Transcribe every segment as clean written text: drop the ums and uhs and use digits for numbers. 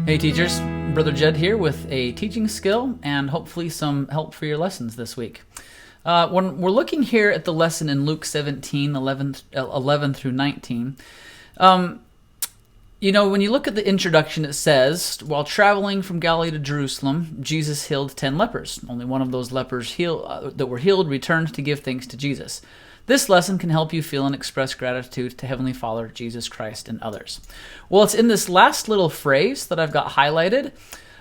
Hey teachers, Brother Judd here with a teaching skill and hopefully some help for your lessons this week. When we're looking here at the lesson in Luke 17, 11 through 19, when you look at the introduction, it says, while traveling from Galilee to Jerusalem, Jesus healed 10 lepers. Only one of those lepers that were healed returned to give thanks to Jesus. This lesson can help you feel and express gratitude to Heavenly Father, Jesus Christ, and others. Well, it's in this last little phrase that I've got highlighted.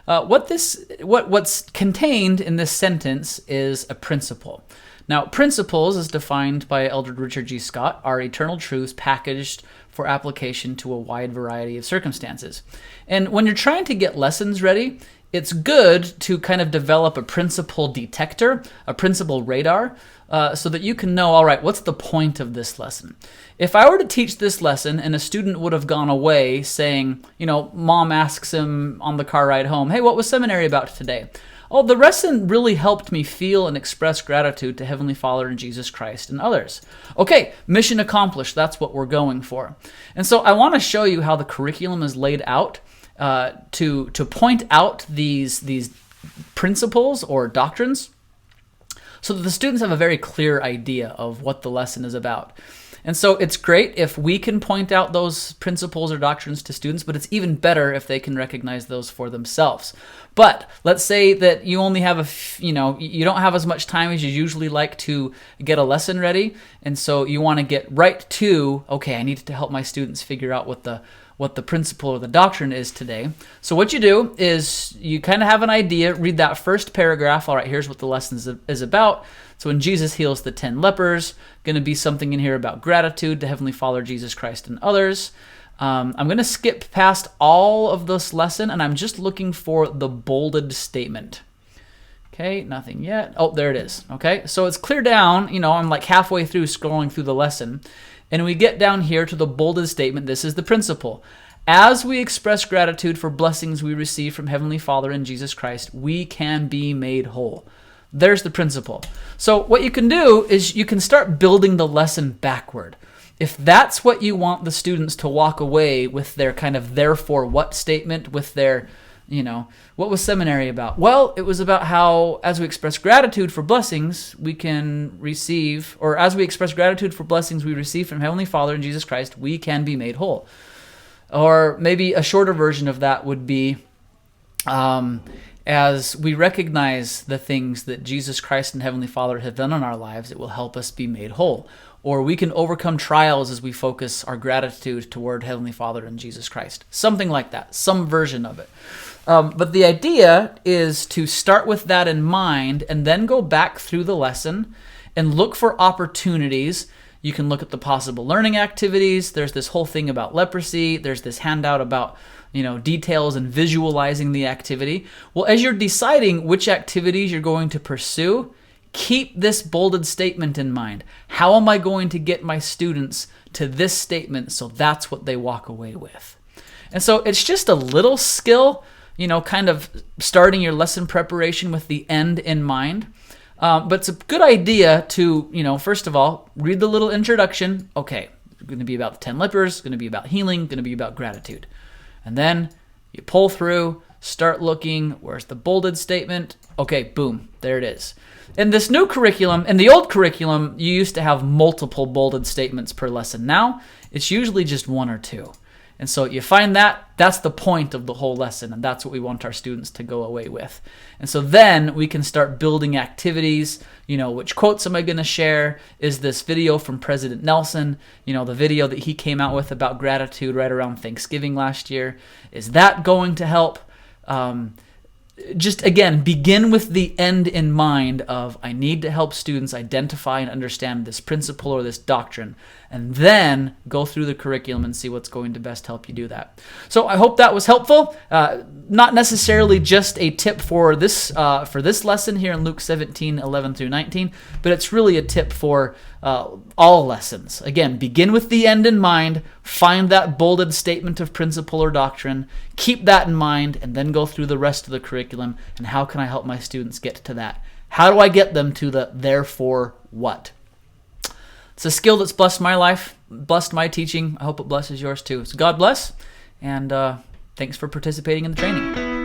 What's contained in this sentence is a principle. Now, principles, as defined by Elder Richard G. Scott, are eternal truths packaged for application to a wide variety of circumstances. And when you're trying to get lessons ready, it's good to kind of develop a principle detector, a principle radar, so that you can know, all right, what's the point of this lesson? If I were to teach this lesson and a student would have gone away saying, mom asks him on the car ride home, hey, what was seminary about today? Oh, the lesson really helped me feel and express gratitude to Heavenly Father and Jesus Christ and others. Okay, mission accomplished. That's what we're going for. And so I want to show you how the curriculum is laid out to point out these principles or doctrines so that the students have a very clear idea of what the lesson is about. And so it's great if we can point out those principles or doctrines to students, but it's even better if they can recognize those for themselves. But let's say that you only have you don't have as much time as you usually like to get a lesson ready, and so you want to get right to, okay, I need to help my students figure out what the principle or the doctrine is today. So what you do is you kind of have an idea, read that first paragraph. All right, here's what the lesson is about. So when Jesus heals the 10 lepers, going to be something in here about gratitude to Heavenly Father, Jesus Christ, and others. I'm going to skip past all of this lesson, and I'm just looking for the bolded statement. Okay, nothing yet. Oh, there it is. Okay, so it's clear down. I'm like halfway through scrolling through the lesson. And we get down here to the bolded statement. This is the principle. As we express gratitude for blessings we receive from Heavenly Father and Jesus Christ, we can be made whole. There's the principle. So what you can do is you can start building the lesson backward. If that's what you want the students to walk away with, their kind of therefore what statement, with their, what was seminary about? Well, it was about how as we express gratitude for blessings we can receive, or as we express gratitude for blessings we receive from Heavenly Father and Jesus Christ, we can be made whole. Or maybe a shorter version of that would be, as we recognize the things that Jesus Christ and Heavenly Father have done in our lives, it will help us be made whole. Or we can overcome trials as we focus our gratitude toward Heavenly Father and Jesus Christ. Something like that, some version of it. But the idea is to start with that in mind and then go back through the lesson and look for opportunities. You can look at the possible learning activities. There's this whole thing about leprosy. There's this handout about details and visualizing the activity. Well, as you're deciding which activities you're going to pursue, keep this bolded statement in mind. How am I going to get my students to this statement so that's what they walk away with? And so it's just a little skill, kind of starting your lesson preparation with the end in mind. But it's a good idea to, first of all, read the little introduction. Okay, it's going to be about the 10 lepers, going to be about healing, going to be about gratitude. And then you pull through, start looking, where's the bolded statement? Okay, boom, there it is. In this new curriculum, in the old curriculum, you used to have multiple bolded statements per lesson. Now, it's usually just one or two. And so you find that's the point of the whole lesson, and that's what we want our students to go away with. And so then we can start building activities. Which quotes am I going to share? Is this video from President Nelson, the video that he came out with about gratitude right around Thanksgiving last year? Is that going to help? Just again, begin with the end in mind of I need to help students identify and understand this principle or this doctrine, and then go through the curriculum and see what's going to best help you do that. So I hope that was helpful. Not necessarily just a tip for this lesson here in Luke 17, 11 through 19, but it's really a tip for all lessons. Again, begin with the end in mind, find that bolded statement of principle or doctrine, keep that in mind, and then go through the rest of the curriculum. And how can I help my students get to that? How do I get them to the therefore what? It's a skill that's blessed my life, blessed my teaching. I hope it blesses yours too. So God bless, and Thanks for participating in the training.